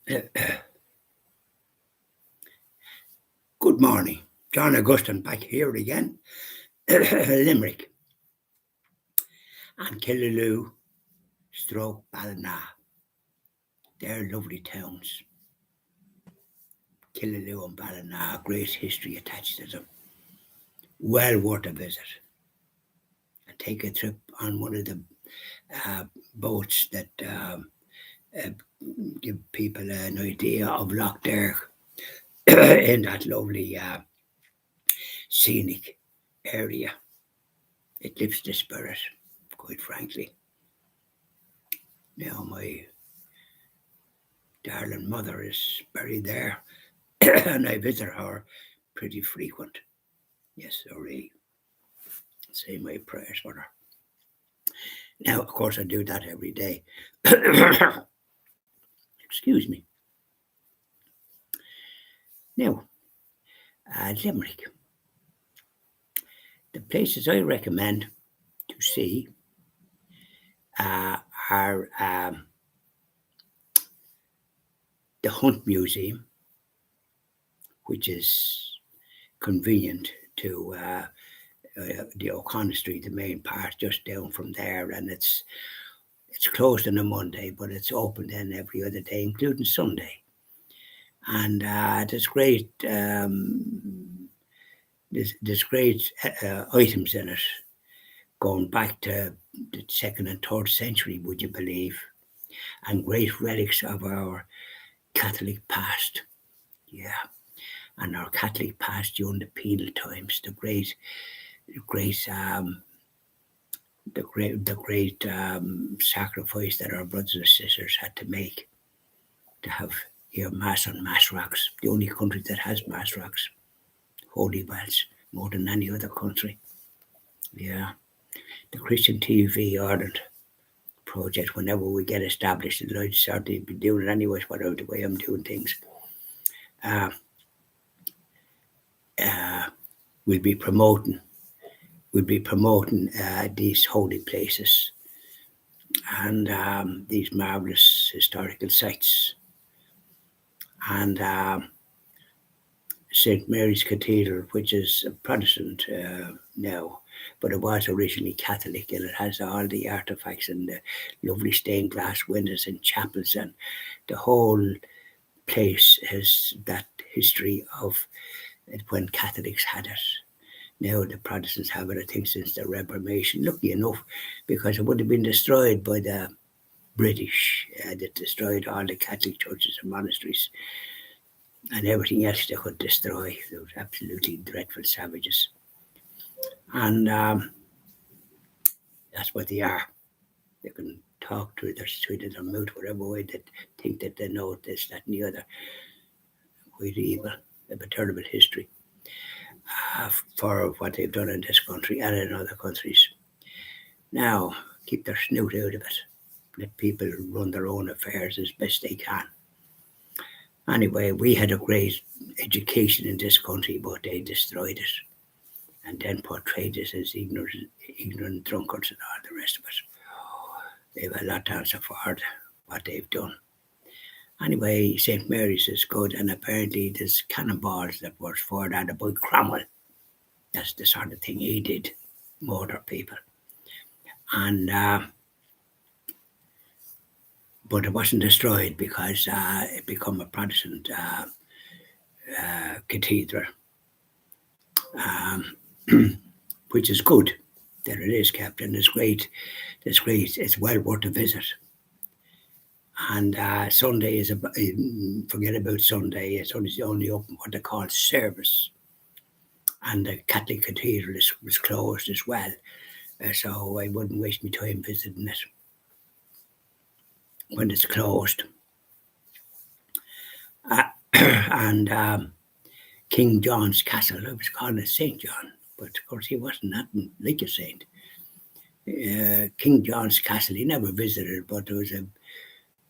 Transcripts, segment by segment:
Good morning. John Augustine back here again. Limerick and Killaloe, stroke Ballina. They're lovely towns. Killaloe and Ballina, great history attached to them. Well worth a visit. And take a trip on one of the boats that uh, give people an idea of Loch Derg in that lovely scenic area. It lifts the spirit, quite frankly. Now, my darling mother is buried there, and I visit her pretty frequent. Yes, sorry. Say my prayers for her. Now, of course, I do that every day. Excuse me. Now, Limerick. The places I recommend to see are the Hunt Museum, which is convenient to the O'Connell Street, the main part, just down from there, and it's closed on a Monday, but it's open then every other day, including Sunday. And there's great there's great items in it, going back to the 2nd and 3rd century, would you believe, and great relics of our Catholic past. Yeah, and our Catholic past during the penal times, the great sacrifice that our brothers and sisters had to make to have here mass on mass rocks. The only country that has mass rocks, holy wells, more than any other country. Yeah, the Christian TV Ireland project. Whenever we get established, and I'd certainly be doing it anyways, whatever the way I'm doing things. We'll be promoting these holy places and these marvelous historical sites. And St. Mary's Cathedral, which is a Protestant now, but it was originally Catholic, and it has all the artifacts and the lovely stained glass windows and chapels, and the whole place has that history of when Catholics had it. Now the Protestants have it, I think, since the Reformation. Lucky enough, because it would have been destroyed by the British that destroyed all the Catholic churches and monasteries and everything else they could destroy. They were absolutely dreadful savages. And that's what they are. They can talk to their sweet of their mouth, whatever way they think that they know this, that, and the other. Quite evil, a terrible history for what they've done in this country and in other countries. Now, keep their snoot out of it. Let people run their own affairs as best they can. Anyway, we had a great education in this country, but they destroyed it and then portrayed us as ignorant drunkards and all the rest of it. They've a lot to answer for what they've done. Anyway, St. Mary's is good, and apparently there's cannonballs that were fired at by Cromwell. That's the sort of thing he did, murder people. And but it wasn't destroyed because it became a Protestant cathedral, which is good that it is kept, and it's great. It's great. It's well worth a visit. And Sunday is forget about Sunday. It's only open what they call service, and the Catholic cathedral was closed as well. So I wouldn't waste my time visiting it when it's closed. And King John's Castle, I was calling it St. John, but of course he wasn't nothing like a saint. King John's Castle, he never visited, but there was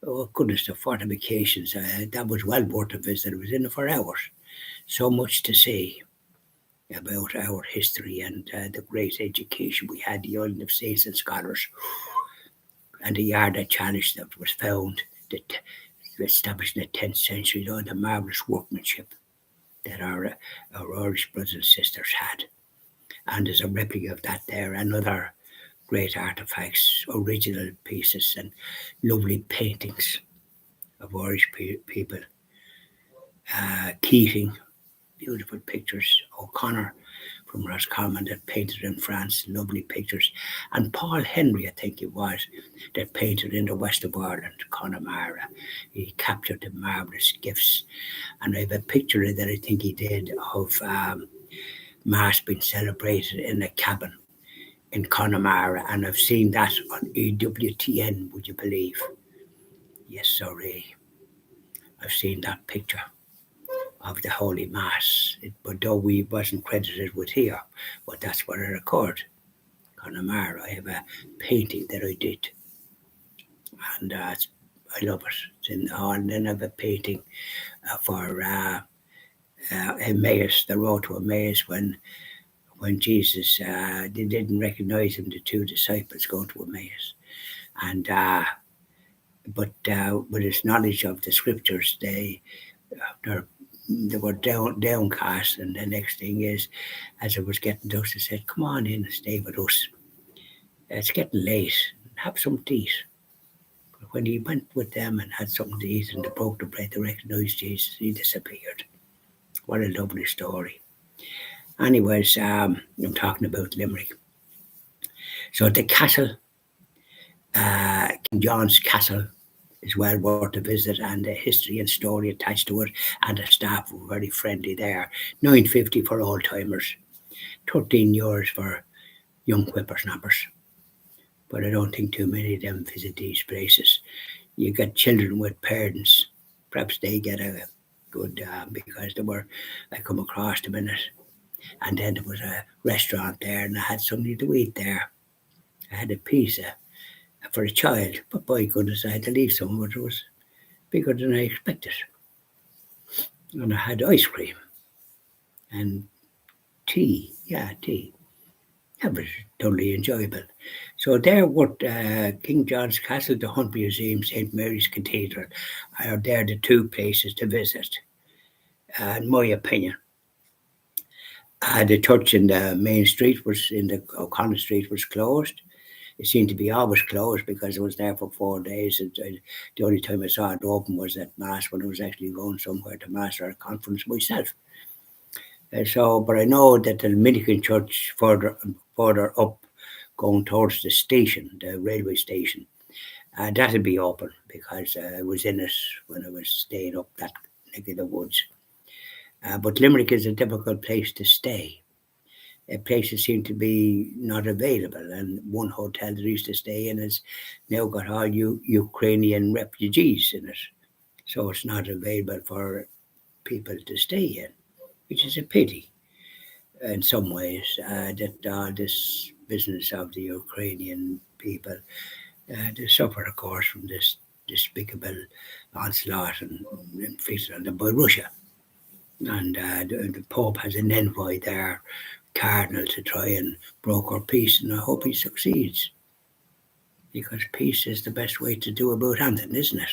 the fortifications. That was well worth a visit. It was in it for hours. So much to say about our history and the great education we had, the island of saints and scholars, and the yard of challenge that was found, that established in the 10th century, the marvellous workmanship that our Irish brothers and sisters had. And there's a replica of that there, and other great artefacts, original pieces, and lovely paintings of Irish people. Keating, beautiful pictures. O'Connor from Roscommon that painted in France, lovely pictures. And Paul Henry, I think it was, that painted in the west of Ireland, Connemara. He captured the marvellous gifts. And I have a picture that I think he did of Mass being celebrated in a cabin in Connemara. And I've seen that on EWTN, would you believe? Yes, sorry. I've seen that picture of the Holy Mass. But though we wasn't credited with here, but that's where it occurred. Connemara. I have a painting that I did, and I love it. It's in the hall. And then I have a painting for Emmaus, the road to Emmaus, when Jesus, they didn't recognize him, the two disciples going to Emmaus, and but with his knowledge of the scriptures, they were downcast, and the next thing is, as it was getting dusk, they said, "Come on in and stay with us. It's getting late. Have something to eat." But when he went with them and had something to eat and they broke the bread, they recognized Jesus. He disappeared. What a lovely story. Anyways, I'm talking about Limerick. So the castle, King John's Castle, is well worth a visit, and the history and story attached to it, and the staff were very friendly there. $9.50 for old timers, €13 for young whippersnappers. But I don't think too many of them visit these places. You get children with parents, perhaps they get a good because I come across them in it. And then there was a restaurant there, and I had something to eat there. I had a pizza for a child, but by goodness, I had to leave some of it. It was bigger than I expected. And I had ice cream and tea. Yeah, tea. That was totally enjoyable. So there what King John's Castle, the Hunt Museum, St. Mary's Cathedral are there the two places to visit, in my opinion. The church in the main street in the O'Connell Street was closed. It seemed to be always closed because it was there for 4 days. The only time I saw it open was at Mass when I was actually going somewhere to Mass or a conference myself. But I know that the Dominican church further up, going towards the station, the railway station, that'll be open because I was in it when I was staying up that neck of the woods. But Limerick is a difficult place to stay. Places seem to be not available, and one hotel that I used to stay in has now got all Ukrainian refugees in it, so it's not available for people to stay in, which is a pity in some ways, that this business of the Ukrainian people, they suffer, of course, from this despicable onslaught and inflicted on them by Russia. And the Pope has an envoy there, Cardinal, to try and broker peace, and I hope he succeeds, because peace is the best way to do about anything, isn't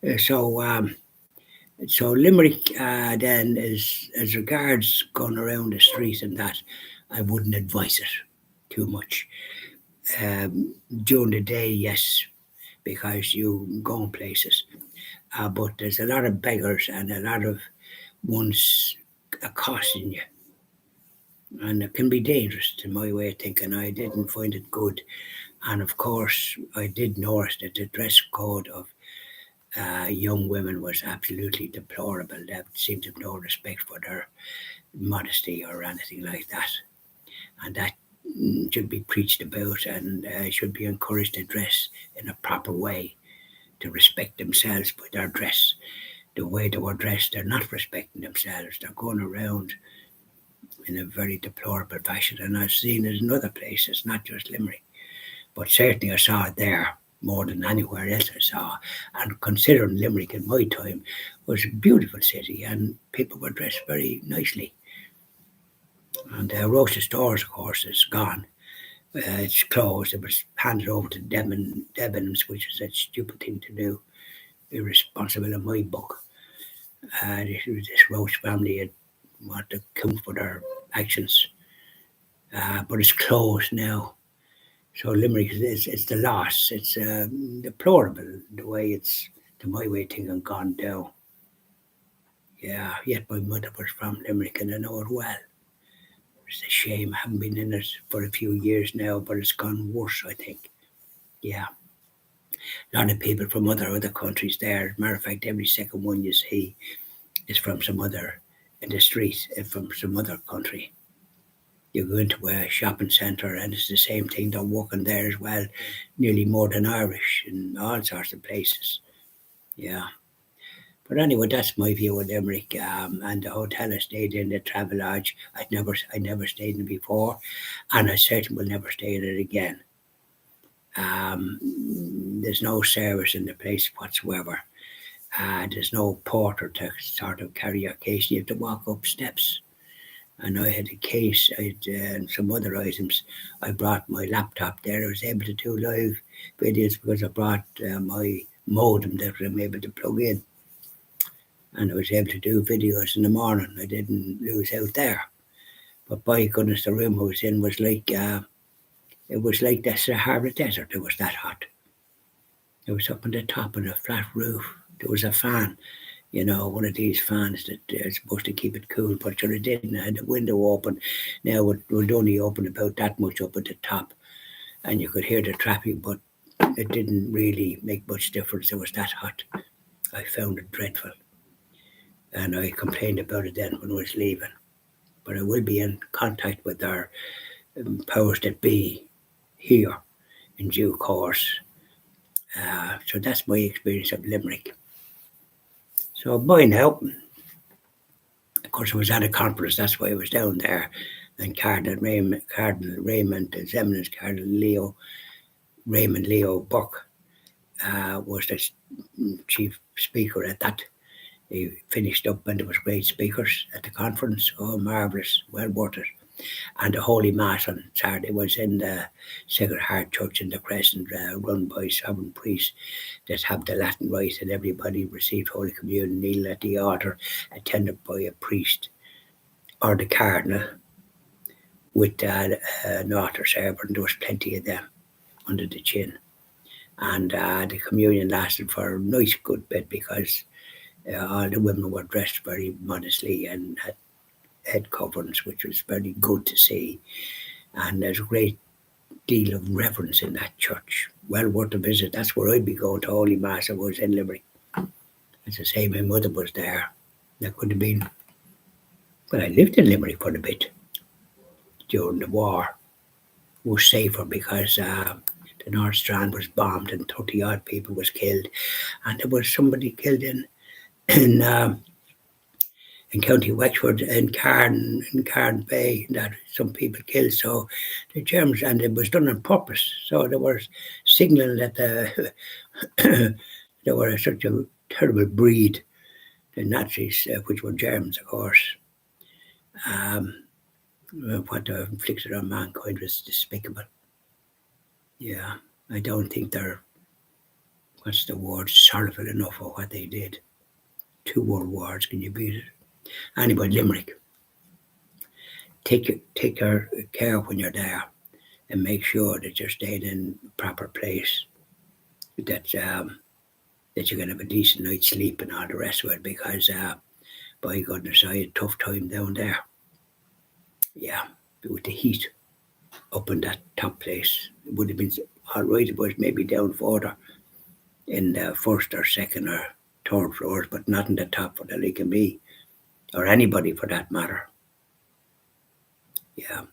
it? So Limerick then is, as regards going around the street and that, I wouldn't advise it too much. During the day, yes, because you go in places, but there's a lot of beggars and a lot of ones accosting you, and it can be dangerous to my way of thinking. I didn't find it good, and of course I did notice that the dress code of young women was absolutely deplorable. They seemed to have no respect for their modesty or anything like that, and that should be preached about, and should be encouraged to dress in a proper way, to respect themselves by their dress. The way they were dressed, they're not respecting themselves. They're going around in a very deplorable fashion, and I've seen it in other places, not just Limerick, but certainly I saw it there more than anywhere else I saw. And considering Limerick in my time was a beautiful city, and people were dressed very nicely. And Rocha Stores, of course, is gone. It's closed. It was handed over to Debenhams, which is a stupid thing to do. irresponsible in my book. This Roach family had want to account for their actions, but it's closed now. So Limerick it's the loss. It's deplorable the way it's the my way of thinking gone down. Yeah, yet my mother was from Limerick and I know it well. It's a shame I haven't been in it for a few years now, but it's gone worse, I think. Yeah, a lot of people from other countries there. As a matter of fact, every second one you see is from some other in the street from some other country. You go into a shopping centre and it's the same thing. They're working there as well, nearly more than Irish in all sorts of places. Yeah. But anyway, that's my view of Limerick. And the hotel I stayed in, the Travelodge, I never stayed in it before, and I certainly will never stay in it again. There's no service in the place whatsoever. There's no porter to sort of carry your case. You have to walk up steps. And I had a case, and some other items. I brought my laptop there. I was able to do live videos because I brought my modem that I'm able to plug in. And I was able to do videos in the morning. I didn't lose out there. But by goodness, the room I was in was like it was like the Sahara Desert. It was that hot. It was up on the top of a flat roof. There was a fan, one of these fans that is supposed to keep it cool, but sure it didn't. I had the window open. Now it would only open about that much up at the top, and you could hear the traffic, but it didn't really make much difference. It was that hot. I found it dreadful, and I complained about it then when I was leaving. But I will be in contact with our powers that be here in due course. So that's my experience of Limerick. So by now, of course, I was at a conference. That's why I was down there. And Cardinal Raymond, His Eminence Cardinal Raymond Leo Buck, was the chief speaker at that. He finished up, and there was great speakers at the conference. Oh, marvellous, well worth it. And the Holy Mass on Saturday was in the Sacred Heart Church in the Crescent, run by sovereign priests that have the Latin rite, and everybody received Holy Communion, kneeled at the altar, attended by a priest or the cardinal with an altar server, and there was plenty of them under the chin. And the communion lasted for a nice good bit because all the women were dressed very modestly and had head coverings, which was very good to see. And there's a great deal of reverence in that church. Well worth a visit. That's where I'd be going to Holy Mass. I was in Limerick. As I say, my mother was there. That could have been. But I lived in Limerick for a bit during the war. It was safer because the North Strand was bombed and 30 odd people was killed. And there was somebody killed in County Wexford in Carn Bay that some people killed. So the Germans, and it was done on purpose. So they were signalling that they were such a terrible breed, the Nazis, which were Germans, of course. What they inflicted on mankind was despicable. Yeah, I don't think they're, what's the word, sorrowful enough for what they did. 2 world wars, can you beat it? Anyway, Limerick, take care when you're there, and make sure that you're staying in a proper place, that that you can have a decent night's sleep and all the rest of it, because by goodness, I had a tough time down there. Yeah, with the heat up in that top place. It would have been all right if it was maybe down further in the first or second or third floors, but not in the top for the like of me, or anybody for that matter. Yeah.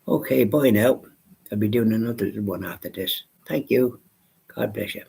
Okay, bye now. I'll be doing another one after this. Thank you. God bless you.